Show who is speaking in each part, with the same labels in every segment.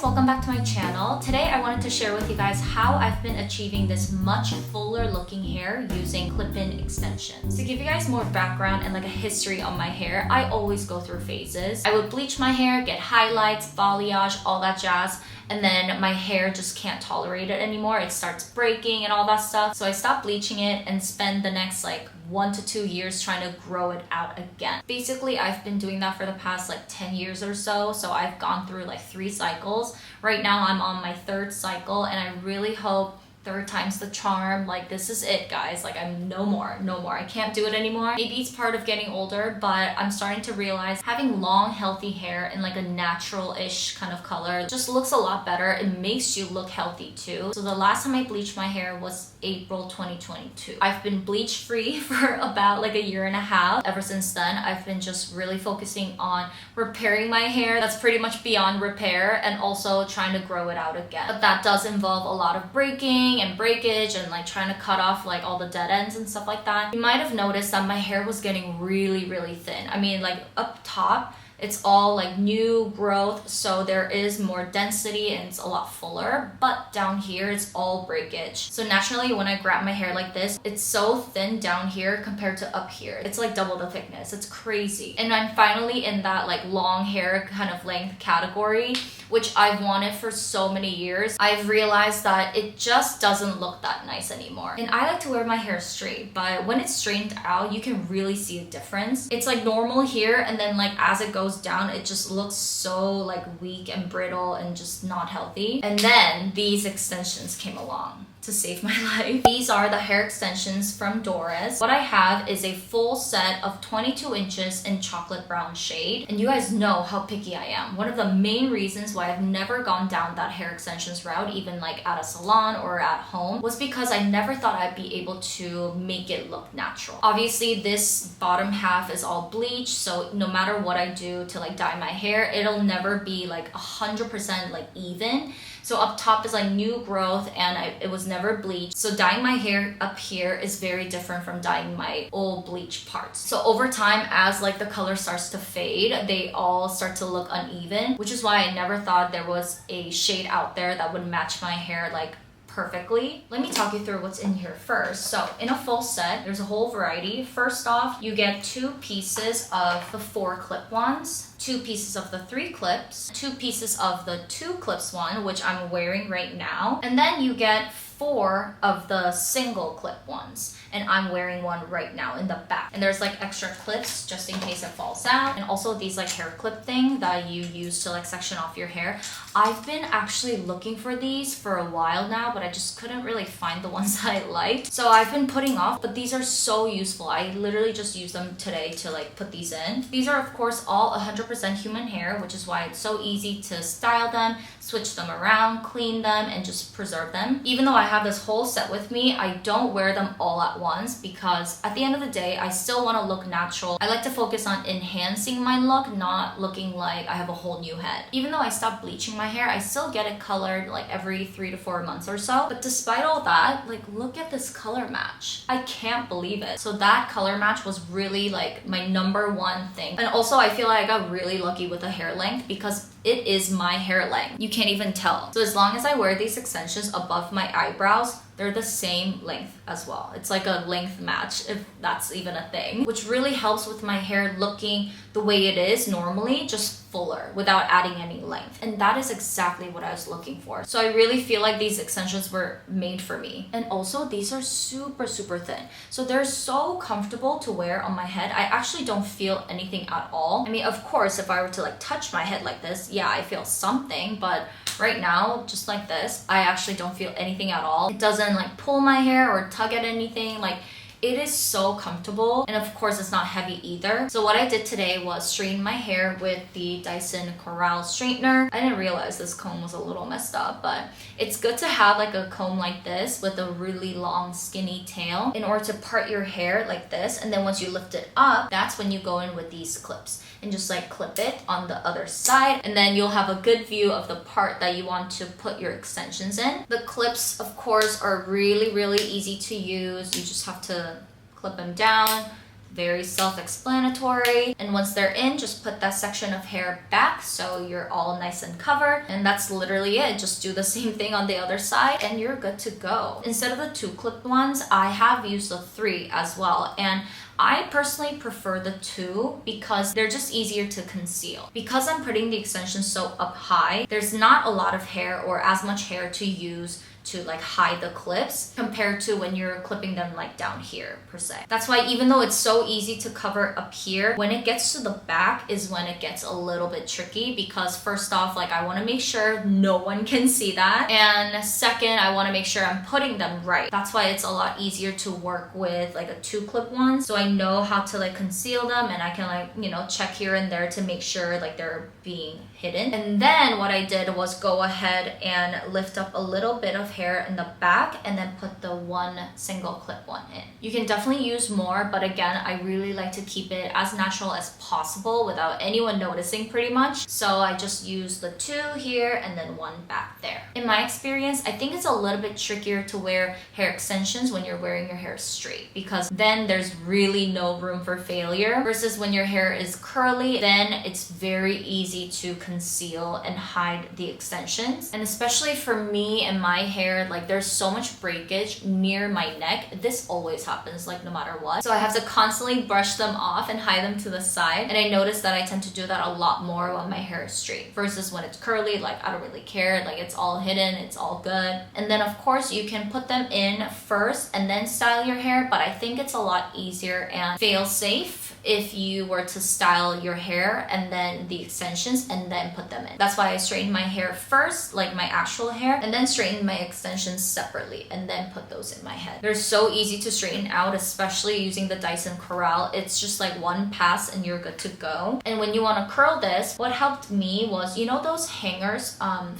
Speaker 1: welcome back to my channel. Today I wanted to share with you guys how I've been achieving this much fuller looking hair using clip-in extensions. To give you guys more background and like a history on my hair, I always go through phases. I would bleach my hair, get highlights, balayage, all that jazz, and then my hair just can't tolerate it anymore. It starts breaking and all that stuff. So I stopped bleaching it and spend the next like 1 to 2 years trying to grow it out again. Basically, I've been doing that for the past like 10 years or so. So I've gone through like 3 cycles. Right now I'm on my 3rd cycle, and I really hope 3rd time's the charm. Like, this is it, guys. Like, I'm no more. I can't do it anymore. Maybe it's part of getting older, but I'm starting to realize having long, healthy hair in like a natural-ish kind of color just looks a lot better. It makes you look healthy too. So the last time I bleached my hair was April 2022. I've been bleach free for about like a year and a half. Ever since then, I've been just really focusing on repairing my hair. That's pretty much beyond repair, and also trying to grow it out again. But that does involve a lot of breaking and breakage and like trying to cut off like all the dead ends and stuff like that. You might have noticed that my hair was getting really thin. I mean, like up top, it's all like new growth, so there is more density and it's a lot fuller, but down here it's all breakage. So naturally, when I grab my hair like this, it's so thin down here compared to up here. It's like double the thickness. It's crazy. And I'm finally in that like long hair kind of length category, which I've wanted for so many years. I've realized that it just doesn't look that nice anymore. And I like to wear my hair straight, but when it's straightened out, you can really see a difference. It's like normal here, and then like as it goes down, it just looks so like weak and brittle and just not healthy. And then these extensions came along to save my life. These are the hair extensions from Doris. What I have is a full set of 22 inches in chocolate brown shade. And you guys know how picky I am. One of the main reasons why I've never gone down that hair extensions route, even like at a salon or at home, was because I never thought I'd be able to make it look natural. Obviously, this bottom half is all bleached, so no matter what I do to like dye my hair, it'll never be like 100% like even. So up top is like new growth, and it was never bleached. So dyeing my hair up here is very different from dyeing my old bleach parts. So over time, as like the color starts to fade, they all start to look uneven, which is why I never thought there was a shade out there that would match my hair like perfectly. Let me talk you through what's in here first. So in a full set, there's a whole variety. First off, you get 2 pieces of the 4 clip ones, 2 pieces of the 3 clips, 2 pieces of the 2 clips one, which I'm wearing right now, and then you get 4 of the single clip ones, and I'm wearing one right now in the back. And there's like extra clips just in case it falls out, and also these like hair clip thing that you use to like section off your hair. I've been actually looking for these for a while now, but I just couldn't really find the ones that I liked, so I've been putting off. But these are so useful. I literally just used them today to like put these in. These are of course all 100% human hair, which is why it's so easy to style them, switch them around, clean them, and just preserve them. Even though I have this whole set with me, I don't wear them all at once because at the end of the day, I still want to look natural. I like to focus on enhancing my look, not looking like I have a whole new head. Even though I stopped bleaching my hair, I still get it colored like every 3 to 4 months or so. But despite all that, like look at this color match. I can't believe it. So that color match was really like my #1 thing. And also I feel like I got really lucky with the hair length because it is my hair length. You can't even tell. So as long as I wear these extensions above my eyebrows, they're the same length as well. It's like a length match, if that's even a thing, which really helps with my hair looking the way it is normally, just fuller without adding any length. And that is exactly what I was looking for. So I really feel like these extensions were made for me. And also these are super thin. So they're so comfortable to wear on my head. I actually don't feel anything at all. I mean, of course, if I were to like touch my head like this, yeah, I feel something, but right now, just like this, I actually don't feel anything at all. It doesn't like pull my hair or tug at anything. Like, it is so comfortable, and of course it's not heavy either. So what I did today was straighten my hair with the Dyson Corral straightener. I didn't realize this comb was a little messed up, but it's good to have like a comb like this with a really long skinny tail in order to part your hair like this, and then once you lift it up, that's when you go in with these clips and just like clip it on the other side, and then you'll have a good view of the part that you want to put your extensions in. The clips of course are really easy to use. You just have to clip them down, Very self-explanatory. And once they're in, just put that section of hair back so you're all nice and covered. And that's literally it. Just do the same thing on the other side and you're good to go. Instead of the 2 clipped ones, I have used the 3 as well. And I personally prefer the 2 because they're just easier to conceal. Because I'm putting the extensions so up high, there's not a lot of hair or as much hair to use to like hide the clips compared to when you're clipping them like down here per se. That's why even though it's so easy to cover up here, when it gets to the back is when it gets a little bit tricky, because first off, like I want to make sure no one can see that, and second, I want to make sure I'm putting them right. That's why it's a lot easier to work with like a 2 clip one, so I know how to like conceal them and I can like, you know, check here and there to make sure like they're being hidden. And then what I did was go ahead and lift up a little bit of hair in the back and then put the 1 single clip one in. You can definitely use more, but again, I really like to keep it as natural as possible without anyone noticing pretty much. So I just use the 2 here and then 1 back there. In my experience, I think it's a little bit trickier to wear hair extensions when you're wearing your hair straight, because then there's really no room for failure, versus when your hair is curly, then it's very easy to conceal and hide the extensions. And especially for me and my hair, like there's so much breakage near my neck. This always happens like no matter what. So I have to constantly brush them off and hide them to the side. And I noticed that I tend to do that a lot more when my hair is straight versus when it's curly. Like I don't really care. Like it's all hidden. It's all good. And then of course you can put them in first and then style your hair. But I think it's a lot easier and fail safe if you were to style your hair and then the extensions and then put them in. That's why I straightened my hair first, like my actual hair, and then straightened my extensions separately and then put those in my head. They're so easy to straighten out, especially using the Dyson Corral. It's just like 1 pass and you're good to go. And when you want to curl this, what helped me was, you know those hangers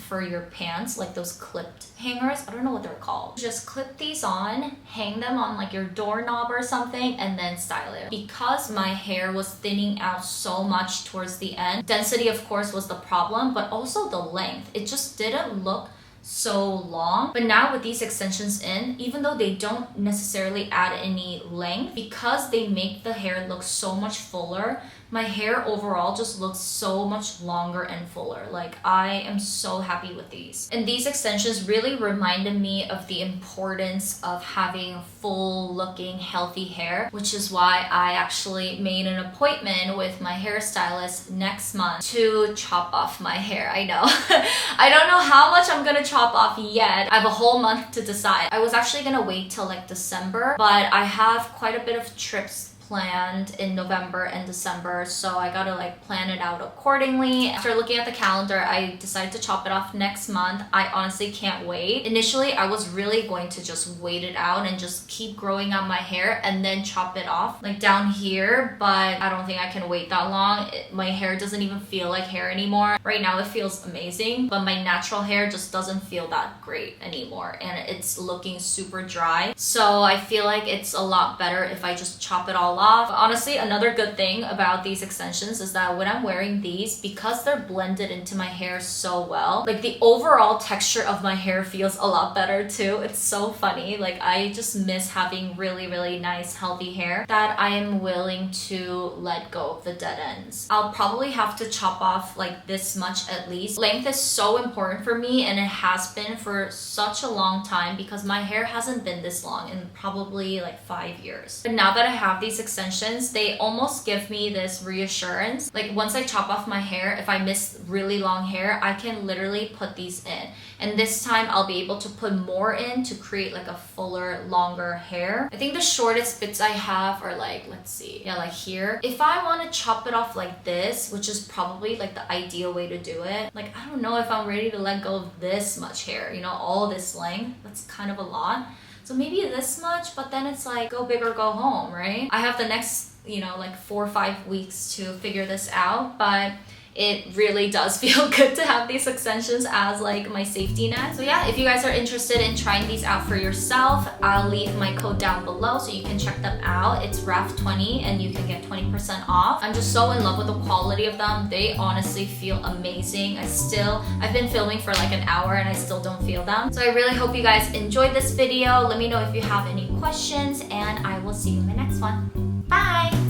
Speaker 1: for your pants, like those clipped hangers? I don't know what they're called. Just clip these on, hang them on like your doorknob or something, and then style it. Because my hair was thinning out so much towards the end, density of course was the problem, but also the length. It just didn't look so long. But now with these extensions in, even though they don't necessarily add any length, because they make the hair look so much fuller, my hair overall just looks so much longer and fuller. Like I am so happy with these. And these extensions really reminded me of the importance of having full looking healthy hair, which is why I actually made an appointment with my hairstylist next month to chop off my hair. I know. I don't know how much I'm gonna chop off yet. I have a whole month to decide. I was actually gonna wait till like December, but I have quite a bit of trips planned in November and December, so I gotta like plan it out accordingly. After looking at the calendar, I decided to chop it off next month. I honestly can't wait. Initially, I was really going to just wait it out and just keep growing out my hair and then chop it off like down here, but I don't think I can wait that long. My hair doesn't even feel like hair anymore. Right now it feels amazing, but my natural hair just doesn't feel that great anymore and it's looking super dry. So I feel like it's a lot better if I just chop it all off. Honestly, another good thing about these extensions is that when I'm wearing these, because they're blended into my hair so well, like the overall texture of my hair feels a lot better too. It's so funny. Like I just miss having really nice healthy hair that I am willing to let go of the dead ends. I'll probably have to chop off like this much at least. Length is so important for me and it has been for such a long time because my hair hasn't been this long in probably like 5 years. But now that I have these extensions, they almost give me this reassurance. Like once I chop off my hair, if I miss really long hair, I can literally put these in. And this time I'll be able to put more in to create like a fuller, longer hair. I think the shortest bits I have are like, let's see, yeah, like here. If I want to chop it off like this, which is probably like the ideal way to do it, like I don't know if I'm ready to let go of this much hair, you know, all this length. That's kind of a lot. So maybe this much, but then it's like go big or go home, right? I have the next, you know, like 4 or 5 weeks to figure this out, but it really does feel good to have these extensions as like my safety net. So yeah, if you guys are interested in trying these out for yourself, I'll leave my code down below so you can check them out. It's RAF20 and you can get 20% off. I'm just so in love with the quality of them. They honestly feel amazing. I've been filming for like an hour and I still don't feel them. So I really hope you guys enjoyed this video. Let me know if you have any questions and I will see you in my next one. Bye!